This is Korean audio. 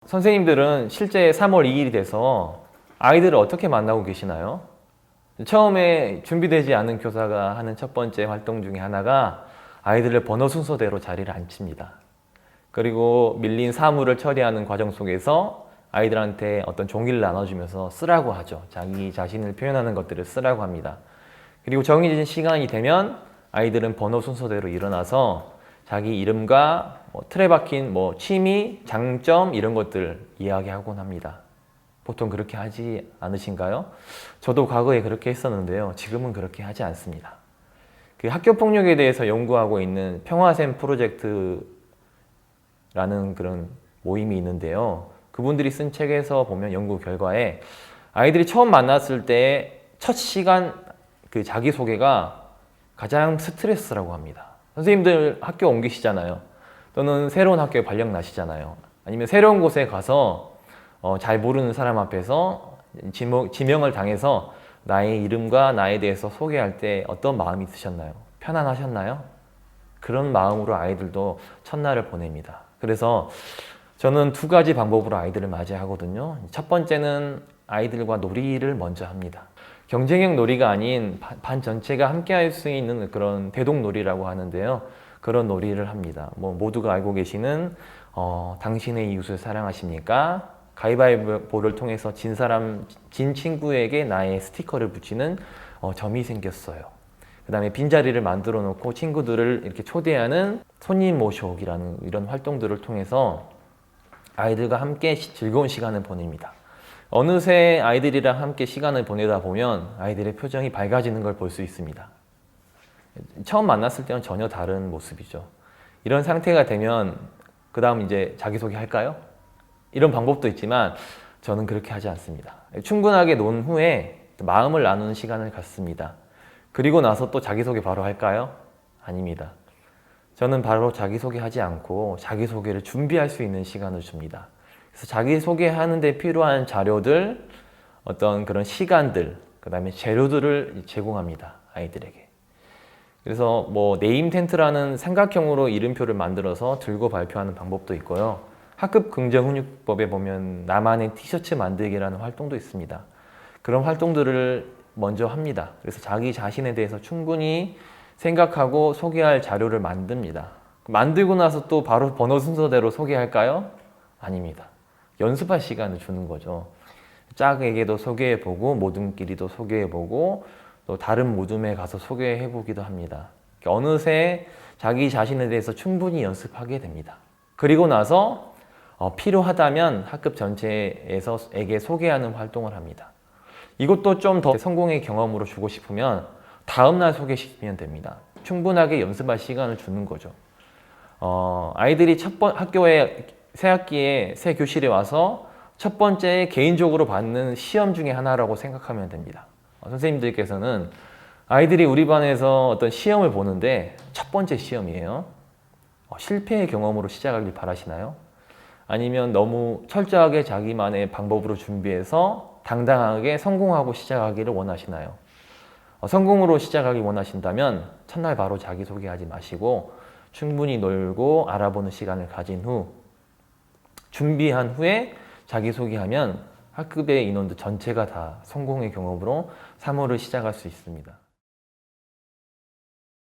선생님들은 실제 3월 2일이 돼서 아이들을 어떻게 만나고 계시나요? 처음에 준비되지 않은 교사가 하는 첫 번째 활동 중에 하나가 아이들을 번호 순서대로 자리를 앉힙니다. 그리고 밀린 사물을 처리하는 과정 속에서 아이들한테 어떤 종이를 나눠주면서 쓰라고 하죠. 자기 자신을 표현하는 것들을 쓰라고 합니다. 그리고 정해진 시간이 되면 아이들은 번호 순서대로 일어나서 자기 이름과 틀에 박힌 취미, 장점 이런 것들 이야기하곤 합니다. 보통 그렇게 하지 않으신가요? 저도 과거에 그렇게 했었는데요. 지금은 그렇게 하지 않습니다. 그 학교 폭력에 대해서 연구하고 있는 평화샘 프로젝트라는 그런 모임이 있는데요. 그분들이 쓴 책에서 보면 연구 결과에 아이들이 처음 만났을 때 첫 시간 그 자기소개가 가장 스트레스라고 합니다. 선생님들 학교 옮기시잖아요. 또는 새로운 학교에 발령 나시잖아요. 아니면 새로운 곳에 가서 잘 모르는 사람 앞에서 지명을 당해서 나의 이름과 나에 대해서 소개할 때 어떤 마음이 드셨나요? 편안하셨나요? 그런 마음으로 아이들도 첫날을 보냅니다. 그래서 저는 두 가지 방법으로 아이들을 맞이하거든요. 첫 번째는 아이들과 놀이를 먼저 합니다. 경쟁형 놀이가 아닌 반 전체가 함께 할 수 있는 그런 대동놀이라고 하는데요. 그런 놀이를 합니다. 모두가 알고 계시는 당신의 이웃을 사랑하십니까? 가위바위보를 통해서 진 친구에게 나의 스티커를 붙이는 점이 생겼어요. 그 다음에 빈자리를 만들어 놓고 친구들을 이렇게 초대하는 손님 모셔오기라는 이런 활동들을 통해서 아이들과 함께 즐거운 시간을 보냅니다. 어느새 아이들이랑 함께 시간을 보내다 보면 아이들의 표정이 밝아지는 걸 볼 수 있습니다. 처음 만났을 때는 전혀 다른 모습이죠. 이런 상태가 되면 그 다음 이제 자기소개 할까요? 이런 방법도 있지만 저는 그렇게 하지 않습니다. 충분하게 논 후에 마음을 나누는 시간을 갖습니다. 그리고 나서 또 자기소개 바로 할까요? 아닙니다. 저는 바로 자기소개하지 않고 자기소개를 준비할 수 있는 시간을 줍니다. 그래서 자기소개하는 데 필요한 자료들, 어떤 그런 시간들, 그 다음에 재료들을 제공합니다. 아이들에게. 그래서 네임 텐트라는 삼각형으로 이름표를 만들어서 들고 발표하는 방법도 있고요. 학급 긍정훈육법에 보면 나만의 티셔츠 만들기라는 활동도 있습니다. 그런 활동들을 먼저 합니다. 그래서 자기 자신에 대해서 충분히 생각하고 소개할 자료를 만듭니다. 만들고 나서 또 바로 번호 순서대로 소개할까요? 아닙니다. 연습할 시간을 주는 거죠. 짝에게도 소개해보고 모둠끼리도 소개해보고 또 다른 모둠에 가서 소개해보기도 합니다. 어느새 자기 자신에 대해서 충분히 연습하게 됩니다. 그리고 나서 필요하다면 학급 전체에게 소개하는 활동을 합니다. 이것도 좀 더 성공의 경험으로 주고 싶으면 다음날 소개시키면 됩니다. 충분하게 연습할 시간을 주는 거죠. 아이들이 학교에 새 학기에 새 교실에 와서 첫 번째 개인적으로 받는 시험 중에 하나라고 생각하면 됩니다. 선생님들께서는 아이들이 우리 반에서 어떤 시험을 보는데 첫 번째 시험이에요. 실패의 경험으로 시작하길 바라시나요? 아니면 너무 철저하게 자기만의 방법으로 준비해서 당당하게 성공하고 시작하기를 원하시나요? 성공으로 시작하기 원하신다면 첫날 바로 자기소개하지 마시고 충분히 놀고 알아보는 시간을 가진 후 준비한 후에 자기소개하면 학급의 인원들 전체가 다 성공의 경험으로 3월을 시작할 수 있습니다.